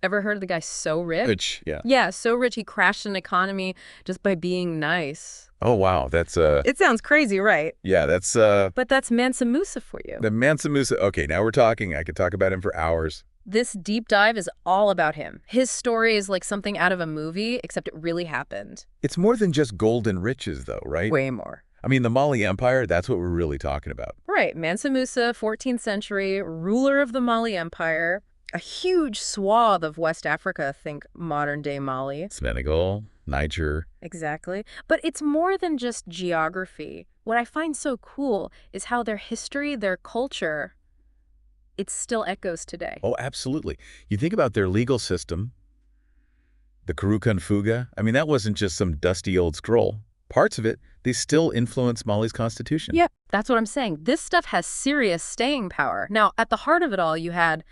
Ever heard of the guy So Rich? Which, yeah. Yeah, so rich he crashed an economy just by being nice. Oh, wow. That's, It sounds crazy, right? yeah, that's, But that's Mansa Musa for you. the Mansa Musa. Okay, now we're talking. I could talk about him for hours. This deep dive is all about him. His story is like something out of a movie, except it really happened. It's more than just gold and riches, though, right? Way more. I mean, the Mali Empire, that's what we're really talking about. Right, Mansa Musa, 14th century, ruler of the Mali Empire, a huge swath of West Africa, think modern-day Mali. Senegal, Niger. Exactly. But it's more than just geography. What I find so cool is how their history, their culture, it still echoes today. Oh, absolutely. You think about their legal system, the Kurukan Fuga. I mean, that wasn't just some dusty old scroll. Parts of it, they still influence Mali's constitution. Yep, that's what I'm saying. This stuff has serious staying power. Now, at the heart of it all, you had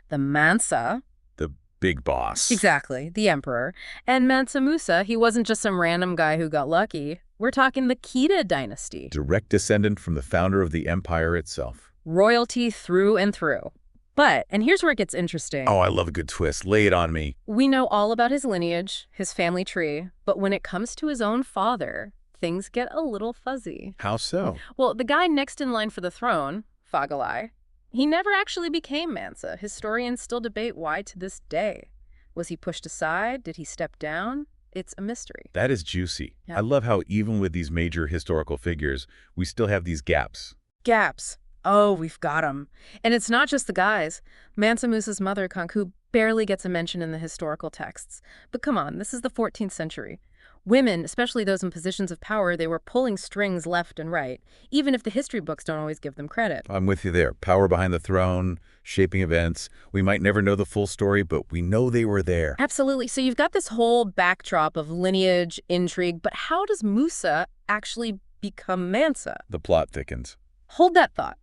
the Mansa. The big boss. Exactly, the emperor. And Mansa Musa, he wasn't just some random guy who got lucky. We're talking the Keita dynasty. Direct descendant from the founder of the empire itself. Royalty through and through. But, and here's where it gets interesting. Oh, I love a good twist. Lay it on me. We know all about his lineage, his family tree, but when it comes to his own father, things get a little fuzzy. How so? Well, the guy next in line for the throne, Fagalai, he never actually became Mansa. Historians still debate why to this day. Was he pushed aside? Did he step down? It's a mystery. That is juicy. Yeah. I love how even with these major historical figures, we still have these gaps. Gaps. Oh, we've got 'em. And it's not just the guys. Mansa Musa's mother, Kanku, barely gets a mention in the historical texts. But come on, this is the 14th century. Women, especially those in positions of power, they were pulling strings left and right, even if the history books don't always give them credit. I'm with you there. Power behind the throne, shaping events. We might never know the full story, but we know they were there. Absolutely. So you've got this whole backdrop of lineage, intrigue, but how does Musa actually become Mansa? The plot thickens. Hold that thought.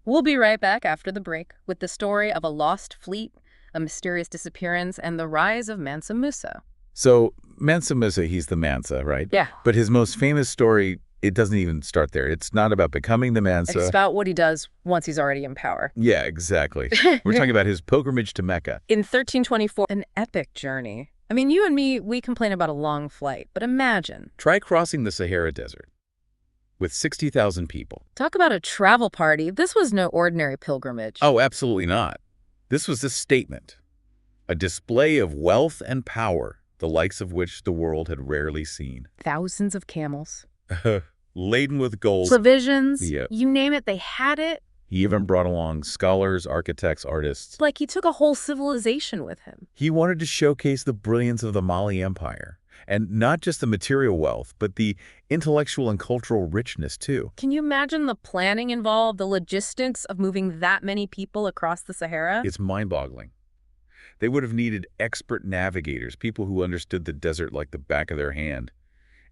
We'll be right back after the break with the story of a lost fleet, a mysterious disappearance, and the rise of Mansa Musa. So, Mansa Musa, he's the Mansa, right? Yeah. But his most famous story, it doesn't even start there. It's not about becoming the Mansa. It's about what he does once he's already in power. Yeah, exactly. We're talking about his pilgrimage to Mecca. In 1324, an epic journey. I mean, you and me, we complain about a long flight, but imagine. Try crossing the Sahara Desert with 60,000 people. Talk about a travel party. This was no ordinary pilgrimage. Oh, absolutely not. This was a statement, a display of wealth and power, the likes of which the world had rarely seen. Thousands of camels. Laden with gold. Provisions. Yeah. You name it, they had it. He even brought along scholars, architects, artists. It's like he took a whole civilization with him. He wanted to showcase the brilliance of the Mali Empire. And not just the material wealth, but the intellectual and cultural richness, too. Can you imagine the planning involved, the logistics of moving that many people across the Sahara? It's mind-boggling. They would have needed expert navigators, people who understood the desert like the back of their hand.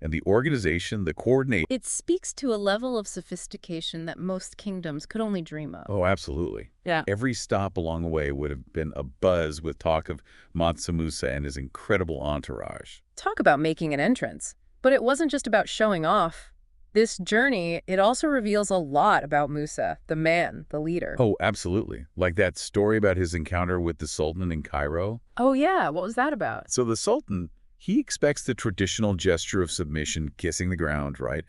And the organization, the coordination. It speaks to a level of sophistication that most kingdoms could only dream of. Oh, absolutely. Yeah. Every stop along the way would have been abuzz with talk of Mansa Musa and his incredible entourage. Talk about making an entrance. But it wasn't just about showing off. This journey, it also reveals a lot about Musa, the man, the leader. Oh, absolutely. Like that story about his encounter with the Sultan in Cairo. Oh, yeah. What was that about? So the Sultan, he expects the traditional gesture of submission, kissing the ground, right?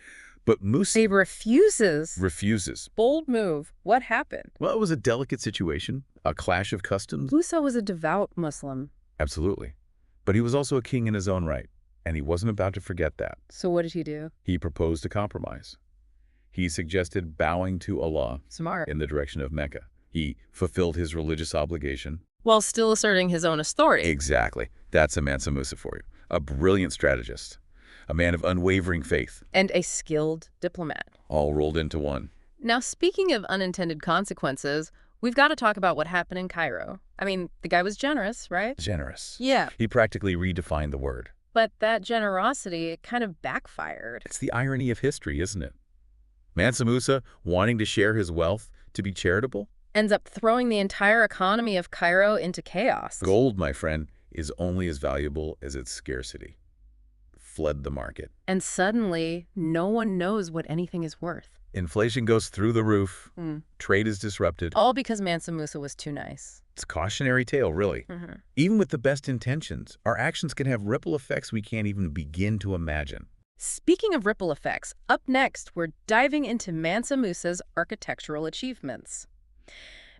But Musa He refuses. refuses. Bold move. What happened? Well, it was a delicate situation, a clash of customs. Musa was a devout Muslim. Absolutely. But he was also a king in his own right, and he wasn't about to forget that. So what did he do? He proposed a compromise. He suggested bowing to Allah Smart. in the direction of Mecca. He fulfilled his religious obligation. While still asserting his own authority. Exactly. That's a Mansa Musa for you. A brilliant strategist. A man of unwavering faith. And a skilled diplomat. All rolled into one. Now, speaking of unintended consequences, we've got to talk about what happened in Cairo. I mean, the guy was generous, right? Generous. Yeah. He practically redefined the word. But that generosity, it kind of backfired. It's the irony of history, isn't it? Mansa Musa, wanting to share his wealth, to be charitable? Ends up throwing the entire economy of Cairo into chaos. Gold, my friend, is only as valuable as its scarcity. Fled the market. And suddenly, no one knows what anything is worth. Inflation goes through the roof. Hmm. Trade is disrupted. All because Mansa Musa was too nice. It's a cautionary tale, really. Mhm. Even with the best intentions, our actions can have ripple effects we can't even begin to imagine. Speaking of ripple effects, up next, we're diving into Mansa Musa's architectural achievements.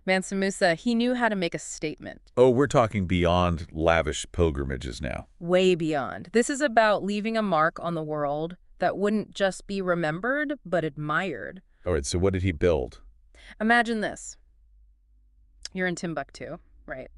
Mansa Musa, he knew how to make a statement. Oh, we're talking beyond lavish pilgrimages now. Way beyond. This is about leaving a mark on the world that wouldn't just be remembered, but admired. All right, so what did he build? Imagine this. You're in Timbuktu, right?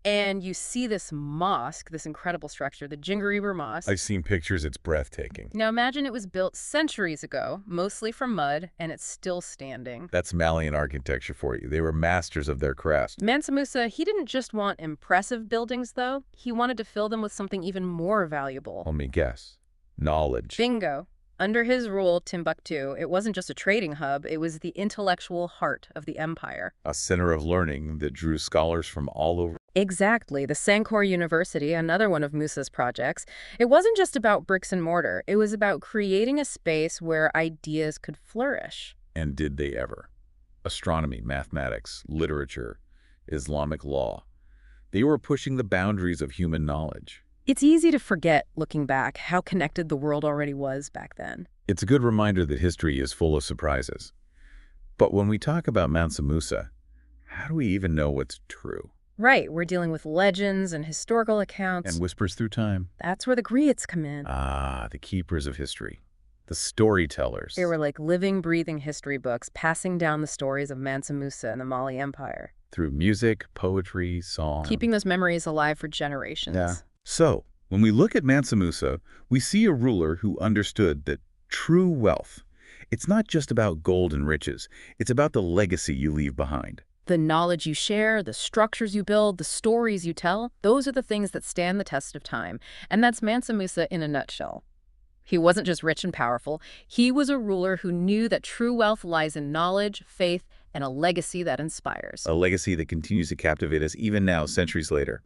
And you see this mosque, this incredible structure, the Jingaribur Mosque. I've seen pictures, it's breathtaking. Now imagine it was built centuries ago, mostly from mud, and it's still standing. That's Malian architecture for you. They were masters of their craft. Mansa Musa, he didn't just want impressive buildings, though. He wanted to fill them with something even more valuable. Let me guess. Knowledge. Bingo. Under his rule, Timbuktu, it wasn't just a trading hub, it was the intellectual heart of the empire. A center of learning that drew scholars from all over. Exactly. The Sankore University, another one of Musa's projects, it wasn't just about bricks and mortar. It was about creating a space where ideas could flourish. And did they ever? Astronomy, mathematics, literature, Islamic law. They were pushing the boundaries of human knowledge. It's easy to forget, looking back, how connected the world already was back then. It's a good reminder that history is full of surprises. But when we talk about Mansa Musa, how do we even know what's true? Right, we're dealing with legends and historical accounts. And whispers through time. That's where the griots come in. Ah, the keepers of history. The storytellers. They were like living, breathing history books, passing down the stories of Mansa Musa and the Mali Empire. Through music, poetry, song. Keeping those memories alive for generations. Yeah. So, when we look at Mansa Musa, we see a ruler who understood that true wealth, it's not just about gold and riches, it's about the legacy you leave behind. The knowledge you share, the structures you build, the stories you tell, those are the things that stand the test of time. And that's Mansa Musa in a nutshell. He wasn't just rich and powerful. He was a ruler who knew that true wealth lies in knowledge, faith, and a legacy that inspires. A legacy that continues to captivate us even now, centuries later.